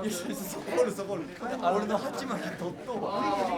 そこるそこる俺の鉢巻き取っとうわ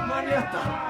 間に合った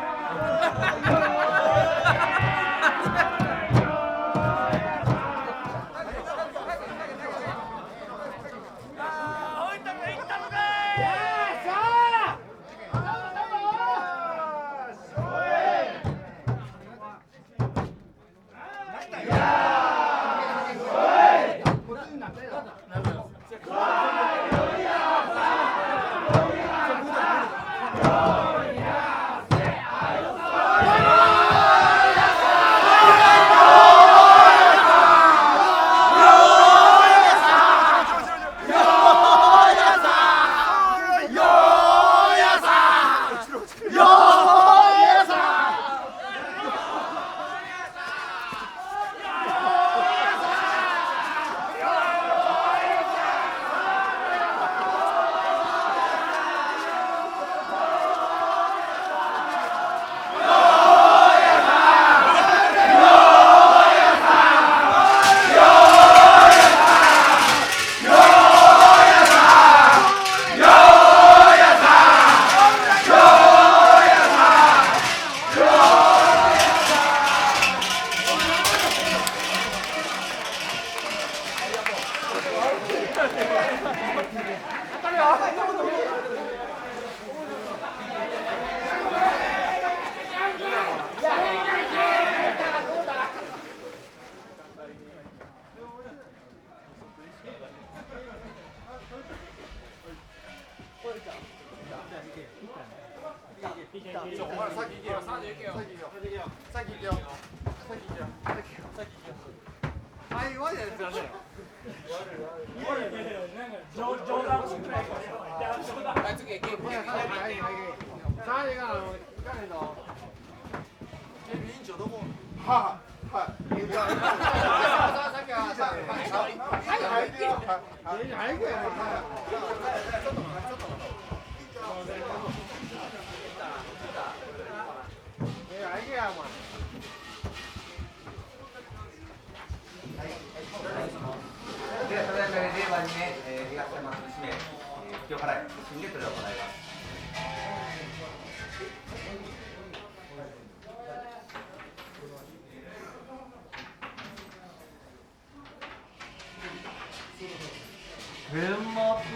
天末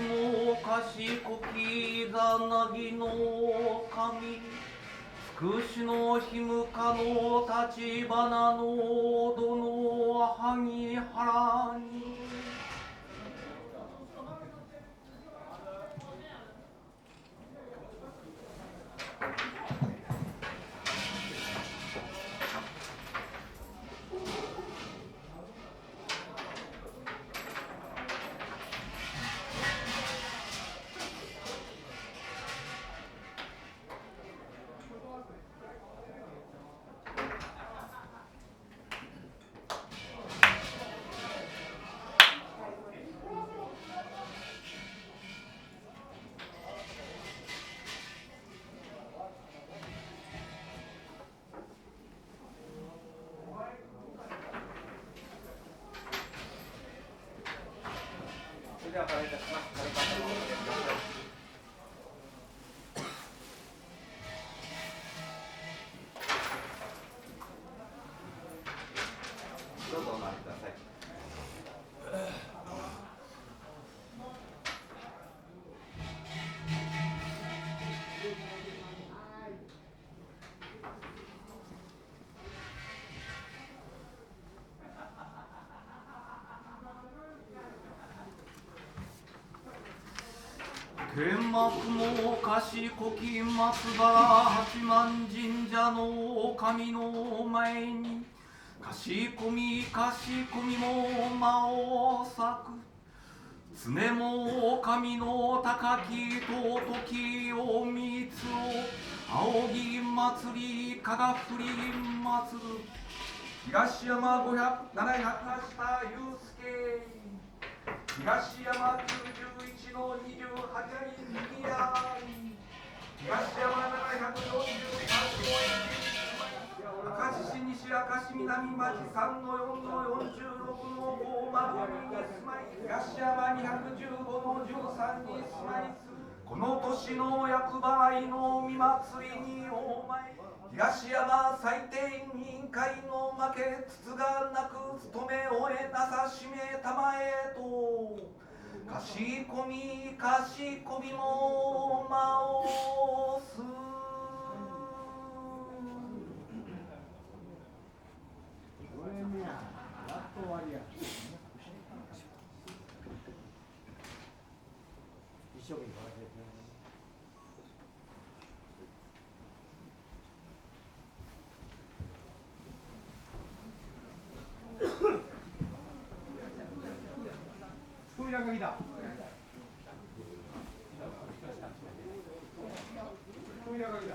の賢きざなぎの神つくしのひむかの立花のどの萩原にではお願いいたします。軽く頭を下げてください。どうぞお回りください。天幕の貸しこき松原八幡神社の神の前にかしこみも間を裂く常も神の高き尊きを三つを仰ぎ祭りかがふり祭る東山500、700下祐介東山91の28に右や東山743の明石市西明石南町3の4の46の5窓に住まい東山215の13に住まいするこの年の厄払いの見祭りにお前東山祭典委員会の負けつつがなく務め終えなさしめたまえとかしこみも間をす一生懸命扉が来た。扉が来た。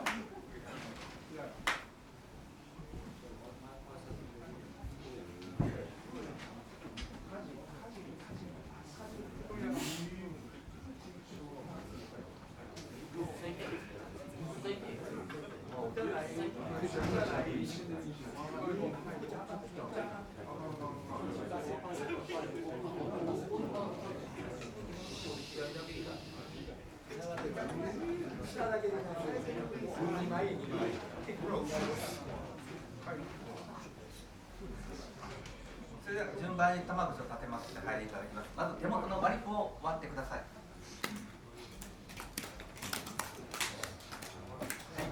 それでは順番に玉串を立てまして入りいただきます。まず手元の割り符を割ってください。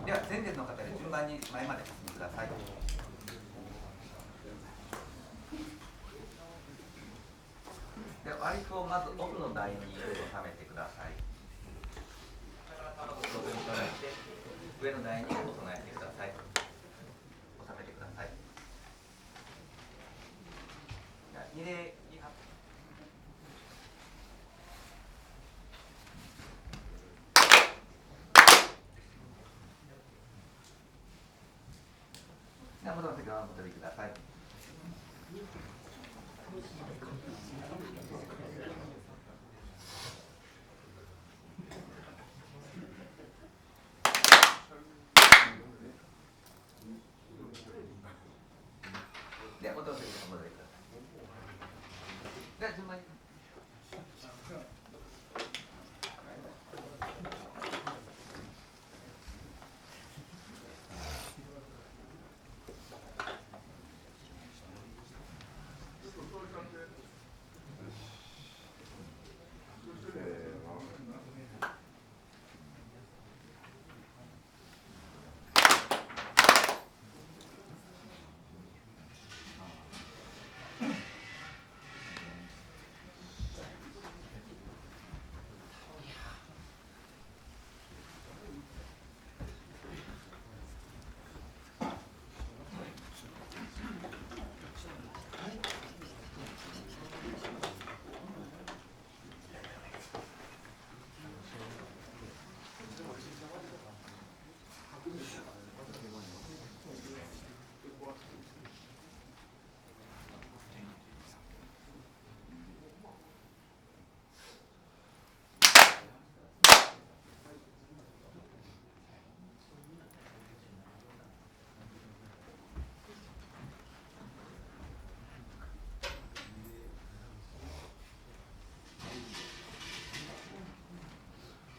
では前列の方で順番に前まで進んでください。では割り符をまず奥の台に収めてください。玉串を上に捉えて上の台にお供えてください。収めてください。二礼二拍では元の席をお戻りください。では元の席にお戻りください。では順番に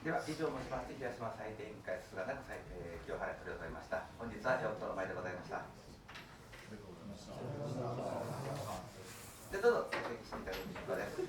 では以上をもちまして東島採点委員会菅中清原取り終えました。本日は上等の前でございました。でどうぞ席していただき結果です。